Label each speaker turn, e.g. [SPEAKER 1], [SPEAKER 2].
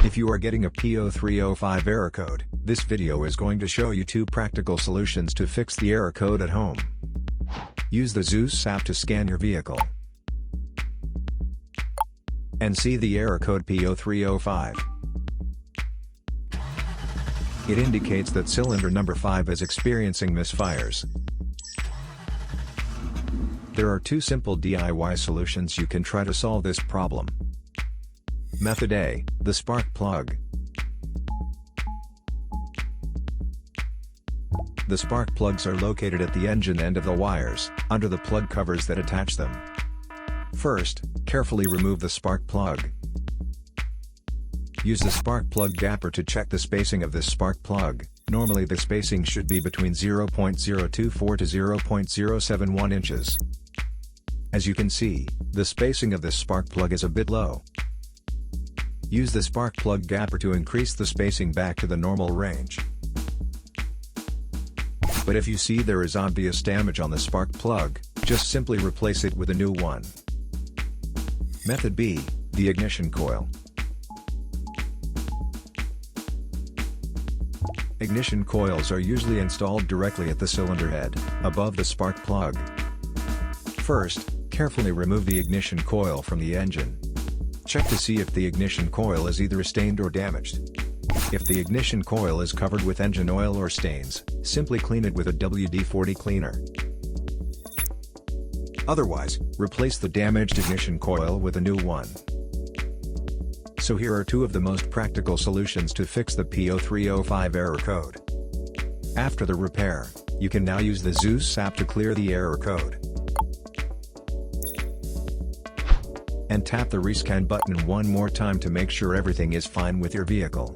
[SPEAKER 1] If you are getting a P0305 error code, this video is going to show you 2 practical solutions to fix the error code at home. Use the Zeus app to scan your vehicle and see the error code P0305. It indicates that cylinder number 5 is experiencing misfires. There are 2 simple DIY solutions you can try to solve this problem. Method A, the spark plug. The spark plugs are located at the engine end of the wires, under the plug covers that attach them. First, carefully remove the spark plug. Use the spark plug gapper to check the spacing of this spark plug. Normally the spacing should be between 0.024 to 0.071 inches. As you can see, the spacing of this spark plug is a bit low. Use the spark plug gapper to increase the spacing back to the normal range. But if you see there is obvious damage on the spark plug, just simply replace it with a new one. Method B, the ignition coil. Ignition coils are usually installed directly at the cylinder head, above the spark plug. First, carefully remove the ignition coil from the engine. Check to see if the ignition coil is either stained or damaged. If the ignition coil is covered with engine oil or stains, simply clean it with a WD-40 cleaner. Otherwise, replace the damaged ignition coil with a new one. So here are 2 of the most practical solutions to fix the P0305 error code. After the repair, you can now use the Zeus app to clear the error code. And tap the rescan button one more time to make sure everything is fine with your vehicle.